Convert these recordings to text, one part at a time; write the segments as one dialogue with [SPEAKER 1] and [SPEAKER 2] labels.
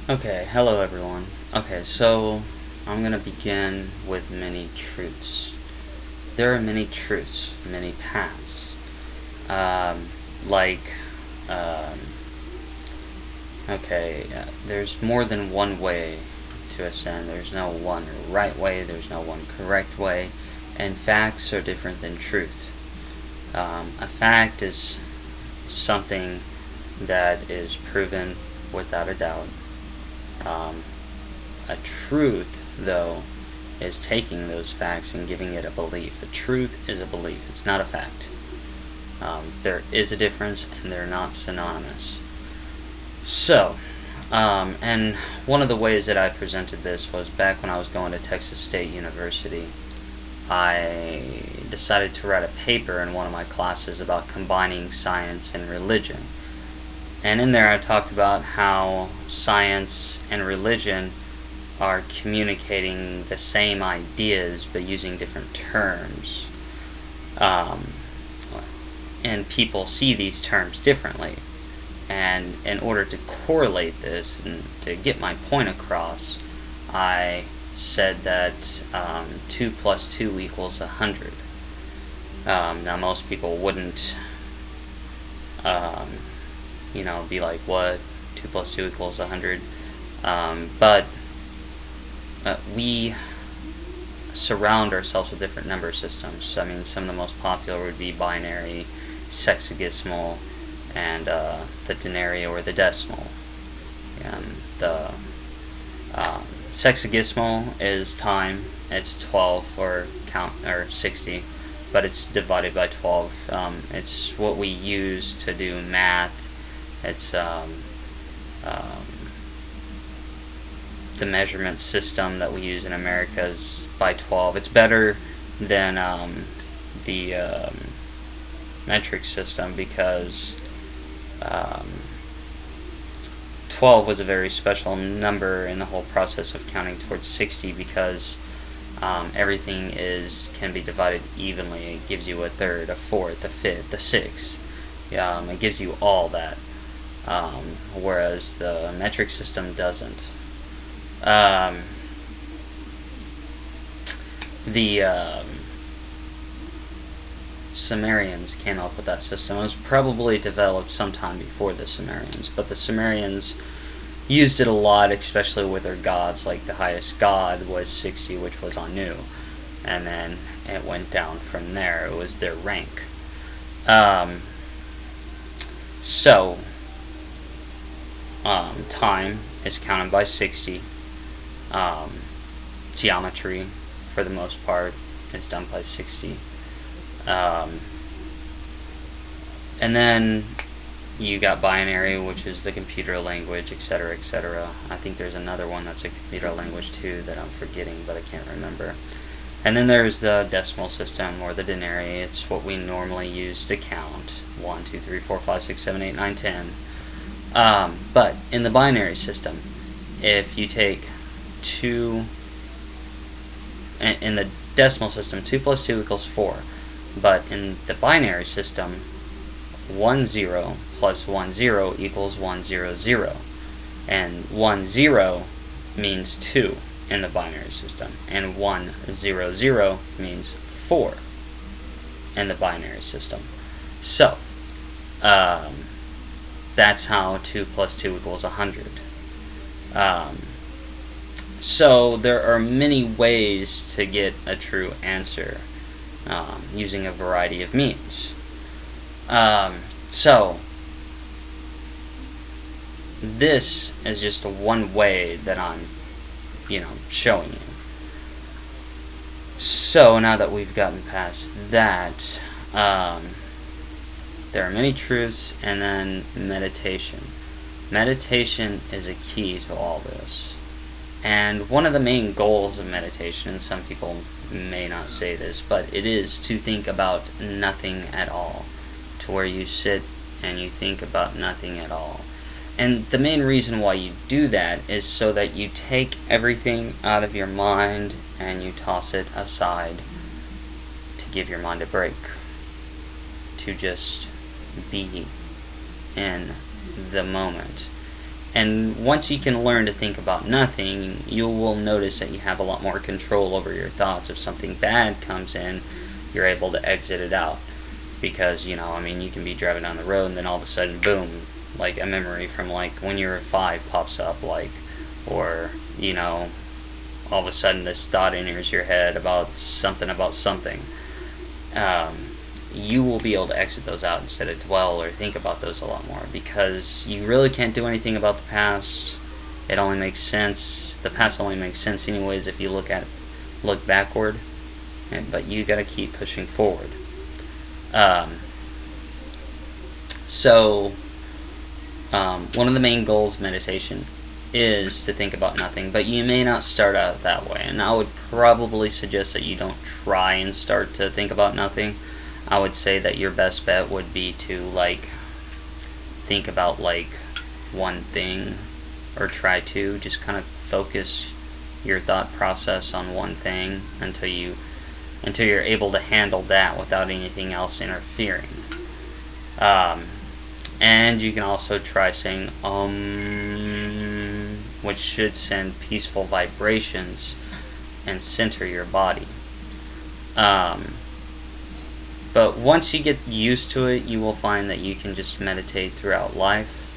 [SPEAKER 1] Okay, hello everyone. Okay, so I'm gonna begin with many truths. There are many truths, many paths. Um, like, um, there's more than one way to ascend. There's no one right way, there's no one correct way, and facts are different than truth. A fact is something that is proven without a doubt. Um, a truth, though, is taking those facts and giving it a belief. A truth is a belief, it's not a fact. There is a difference, and they're not synonymous. So, and one of the ways that I presented this was back when I was going to Texas State University. I decided to write a paper in one of my classes about combining science and religion. And in there, I talked about how science and religion are communicating the same ideas but using different terms. Um, and people see these terms differently. And in order to correlate this and to get my point across, I said that 2 plus 2 equals 100. Now, most people wouldn't, um, be like, what? 2 plus 2 equals 100. But we surround ourselves with different number systems. I mean, some of the most popular would be binary, sexagesimal, and the denary or the decimal. The sexagesimal is time. It's 12 or 60, but it's divided by 12. It's what we use to do math. It's the measurement system that we use in America is by 12. It's better than the metric system because 12 was a very special number in the whole process of counting towards 60 because everything can be divided evenly. It gives you a third, a fourth, a fifth, a sixth. It gives you all that, whereas the metric system doesn't. The Sumerians came up with that system. It was probably developed sometime before the Sumerians, but the Sumerians used it a lot, especially with their gods. Like the highest god was 60, which was Anu, and then it went down from there. It was their rank. Time is counted by 60. Geometry, for the most part, is done by 60. And then you got binary, which is the computer language, etc., etc. I think there's another one that's a computer language too that I'm forgetting, but I can't remember. And then there's the decimal system, or the denary. It's what we normally use to count 1, 2, 3, 4, 5, 6, 7, 8, 9, 10. But in the binary system, if you take 2, in the decimal system, 2 plus 2 equals 4. But in the binary system, 1 0 plus 1 0 equals 1 0 0. And 1 0 means 2 in the binary system. And 1 0 0 means 4 in the binary system. So, that's how 2 plus 2 equals 100. So there are many ways to get a true answer using a variety of means. So this is just one way that I'm, showing you. So now that we've gotten past that, there are many truths, and then meditation. Meditation is a key to all this. And one of the main goals of meditation, and some people may not say this, but it is to think about nothing at all. To where you sit and you think about nothing at all. And the main reason why you do that is so that you take everything out of your mind and you toss it aside to give your mind a break. To just be in the moment. And once you can learn to think about nothing, you will notice that you have a lot more control over your thoughts. If something bad comes in, you're able to exit it out. Because, you can be driving down the road and then all of a sudden, boom, like a memory from like when you were 5 pops up, or, all of a sudden this thought enters your head about something. You will be able to exit those out instead of dwell or think about those a lot more, because you really can't do anything about the past. It only makes sense. The past only makes sense anyways if you look backward, but you got to keep pushing forward. One of the main goals of meditation is to think about nothing, but you may not start out that way, and I would probably suggest that you don't try and start to think about nothing. I would say that your best bet would be to think about one thing, or try to just kind of focus your thought process on one thing until you're able to handle that without anything else interfering. And you can also try saying which should send peaceful vibrations and center your body. But once you get used to it, you will find that you can just meditate throughout life,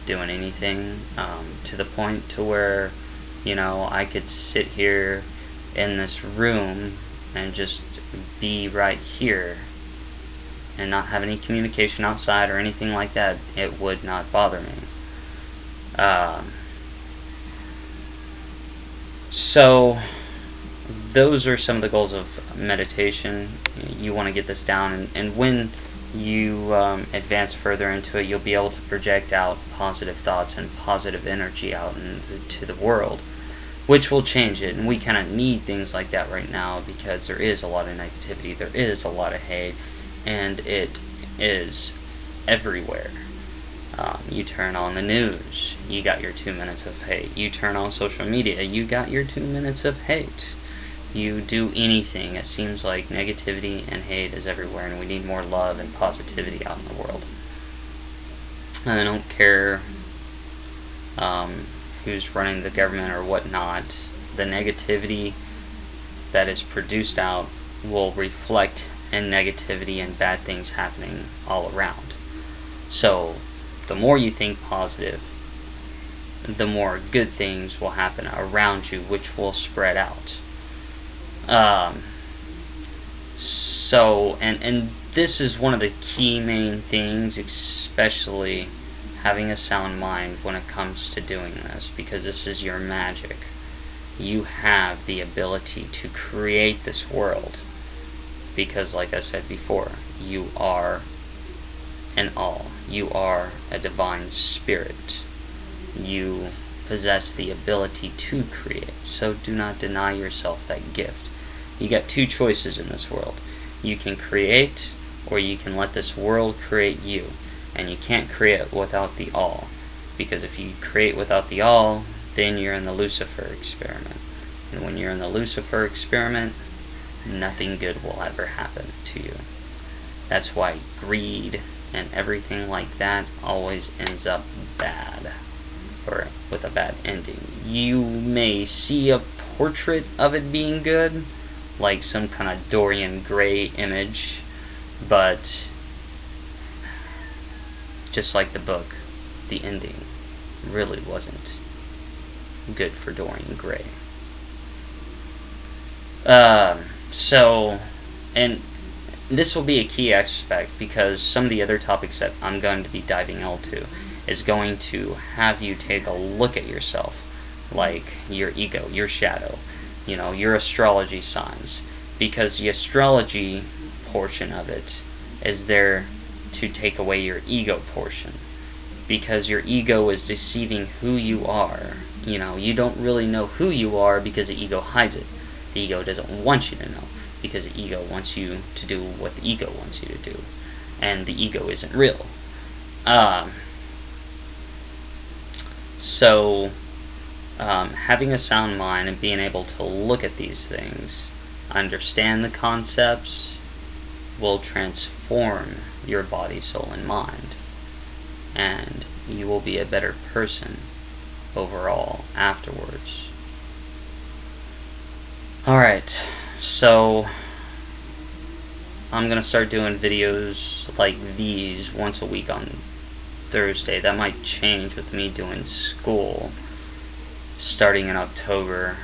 [SPEAKER 1] doing anything, to the point to where, I could sit here in this room and just be right here and not have any communication outside or anything like that. It would not bother me. So those are some of the goals of meditation. You want to get this down, and when you advance further into it, you'll be able to project out positive thoughts and positive energy out into the world, which will change it. And we kind of need things like that right now, because there is a lot of negativity, there is a lot of hate, and it is everywhere. You turn on the news, you got your 2 minutes of hate. You turn on social media, you got your 2 minutes of hate. You do anything, it seems like negativity and hate is everywhere, and we need more love and positivity out in the world. And I don't care who's running the government or whatnot. The negativity that is produced out will reflect in negativity and bad things happening all around. So the more you think positive, the more good things will happen around you, which will spread out. And this is one of the key main things, especially having a sound mind when it comes to doing this, because this is your magic. You have the ability to create this world, because like I said before, you are an all. You are a divine spirit. You possess the ability to create, so do not deny yourself that gift. You got 2 choices in this world. You can create, or you can let this world create you. And you can't create without the all, because if you create without the all, then you're in the Lucifer experiment. And when you're in the Lucifer experiment, nothing good will ever happen to you. That's why greed and everything like that always ends up bad, or with a bad ending. You may see a portrait of it being good, like some kind of Dorian Gray image, but just like the book, the ending really wasn't good for Dorian Gray. And this will be a key aspect, because some of the other topics that I'm going to be diving into is going to have you take a look at yourself, like your ego, your shadow, your astrology signs, because the astrology portion of it is there to take away your ego portion, because your ego is deceiving who you are. You don't really know who you are because the ego hides it. The ego doesn't want you to know, because the ego wants you to do what the ego wants you to do, and the ego isn't real. Having a sound mind and being able to look at these things, understand the concepts, will transform your body, soul, and mind. And you will be a better person overall afterwards. Alright, so I'm gonna start doing videos like these once a week on Thursday. That might change with me doing school starting in October,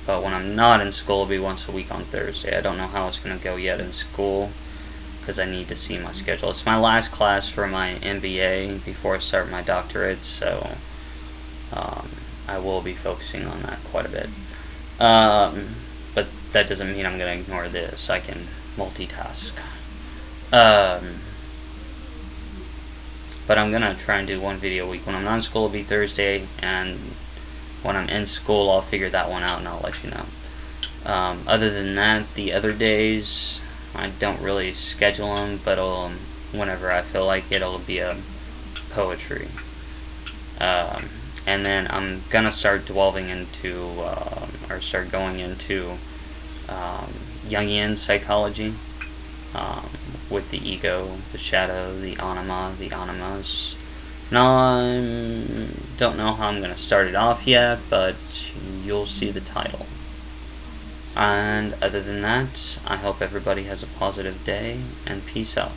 [SPEAKER 1] but when I'm not in school, it'll be once a week on Thursday. I don't know how it's gonna go yet in school because I need to see my schedule. It's my last class for my MBA before I start my doctorate, so I will be focusing on that quite a bit. But that doesn't mean I'm going to ignore this. I can multitask. But I'm going to try and do one video a week. When I'm not in school, it'll be Thursday, and when I'm in school, I'll figure that one out and I'll let you know. Other than that, the other days, I don't really schedule them, but whenever I feel like it, it'll be a poetry. And then I'm going to start delving into, or start going into Jungian psychology, with the ego, the shadow, the anima, the animas. Now, I don't know how I'm going to start it off yet, but you'll see the title. And other than that, I hope everybody has a positive day, and peace out.